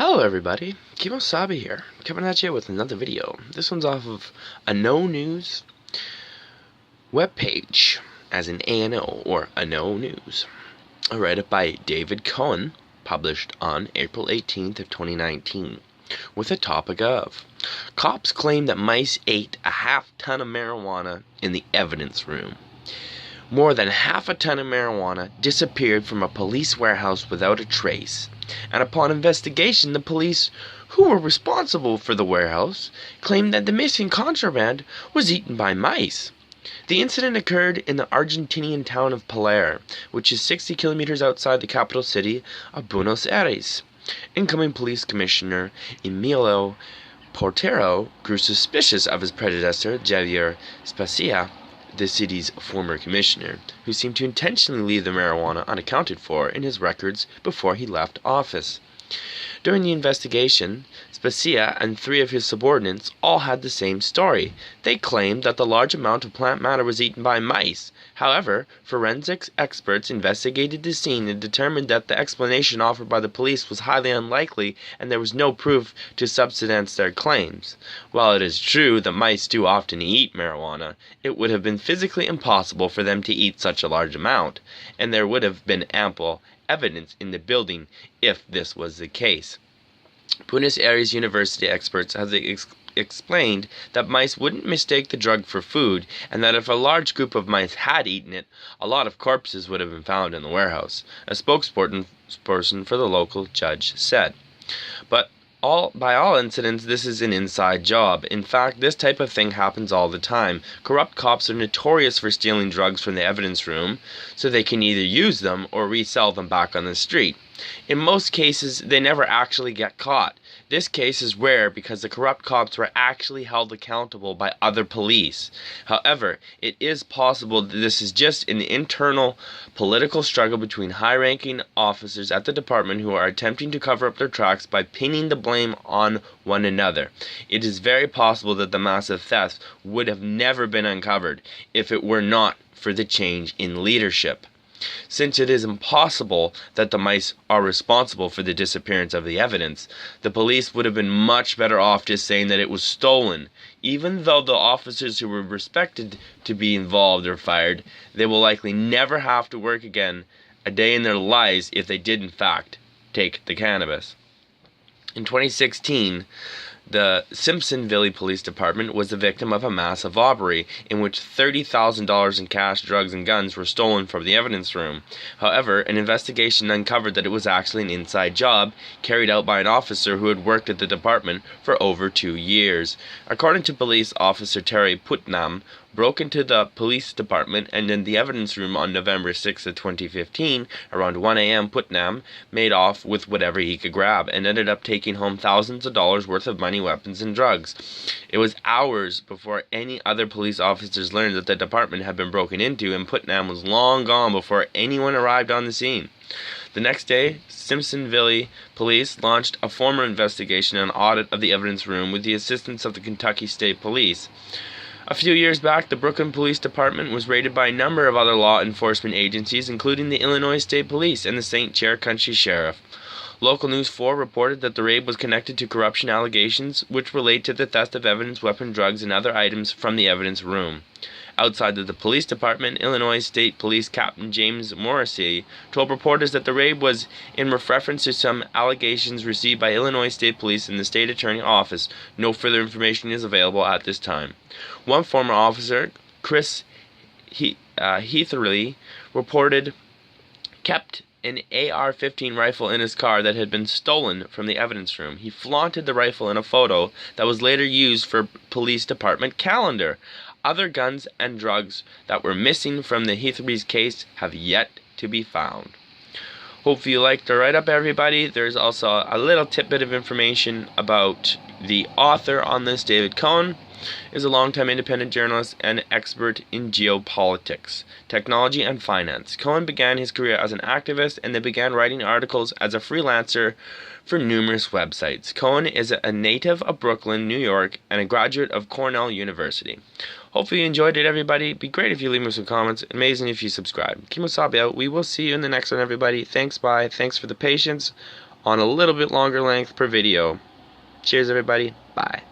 Hello everybody, Kemo Sabi here, coming at you with another video. This one's off of anonews webpage, as in ANO or anonews. I read it by David Cohen, published on April 18th of 2019, with a topic of cops claim that mice ate a half-ton of marijuana in the evidence room. More than half a ton of marijuana disappeared from a police warehouse without a trace, and upon investigation the police, who were responsible for the warehouse, claimed that the missing contraband was eaten by mice. The incident occurred in the Argentinian town of Paler, which is 60 kilometers outside the capital city of Buenos Aires. Incoming police commissioner Emilio Portero grew suspicious of his predecessor, Javier Spacia, the city's former commissioner, who seemed to intentionally leave the marijuana unaccounted for in his records before he left office. During the investigation, Spacia and 3 of his subordinates all had the same story. They claimed that the large amount of plant matter was eaten by mice. However, forensics experts investigated the scene and determined that the explanation offered by the police was highly unlikely and there was no proof to substance their claims. While it is true that mice do often eat marijuana, it would have been physically impossible for them to eat such a large amount, and there would have been ample evidence in the building if this was the case. Buenos Aires University experts have explained that mice wouldn't mistake the drug for food, and that if a large group of mice had eaten it, a lot of corpses would have been found in the warehouse, a spokesperson for the local judge said. But by all incidents, this is an inside job. In fact, this type of thing happens all the time. Corrupt cops are notorious for stealing drugs from the evidence room, so they can either use them or resell them back on the street. In most cases, they never actually get caught. This case is rare because the corrupt cops were actually held accountable by other police. However, it is possible that this is just an internal political struggle between high-ranking officers at the department who are attempting to cover up their tracks by pinning the blame on one another. It is very possible that the massive theft would have never been uncovered if it were not for the change in leadership. Since it is impossible that the mice are responsible for the disappearance of the evidence, the police would have been much better off just saying that it was stolen. Even though the officers who were expected to be involved are fired, they will likely never have to work again a day in their lives if they did in fact take the cannabis. In 2016, the Simpsonville Police Department was the victim of a massive robbery in which $30,000 in cash, drugs, and guns were stolen from the evidence room. However, an investigation uncovered that it was actually an inside job carried out by an officer who had worked at the department for over 2 years. According to police officer Terry Putnam, broke into the police department and in the evidence room on November 6th of 2015, around 1 a.m. Putnam made off with whatever he could grab and ended up taking home thousands of dollars worth of money, weapons, and drugs. It was hours before any other police officers learned that the department had been broken into, and Putnam was long gone before anyone arrived on the scene. The next day, Simpsonville police launched a formal investigation and audit of the evidence room with the assistance of the Kentucky State Police. A few years back, the Brooklyn Police Department was raided by a number of other law enforcement agencies, including the Illinois State Police and the St. Clair County Sheriff. Local News 4 reported that the raid was connected to corruption allegations which relate to the theft of evidence, weapon, drugs, and other items from the evidence room. Outside of the police department, Illinois State Police Captain James Morrissey told reporters that the raid was in reference to some allegations received by Illinois State Police and the State Attorney Office. No further information is available at this time. One former officer, Chris Heatherly, reported kept an AR-15 rifle in his car that had been stolen from the evidence room. He flaunted the rifle in a photo that was later used for police department calendar. Other guns and drugs that were missing from the Heatherly's case have yet to be found. Hope you liked the write-up, everybody. There's also a little tidbit of information about the author on this. David Cohen is a longtime independent journalist and expert in geopolitics, technology, and finance. Cohen began his career as an activist and then began writing articles as a freelancer for numerous websites. Cohen is a native of Brooklyn, New York, and a graduate of Cornell University. Hopefully you enjoyed it, everybody. Be great if you leave me some comments. Amazing if you subscribe. Kemo Sabi out. We will see you in the next one, everybody. Thanks, bye. Thanks for the patience. on a little bit longer length per video. Cheers, everybody. Bye.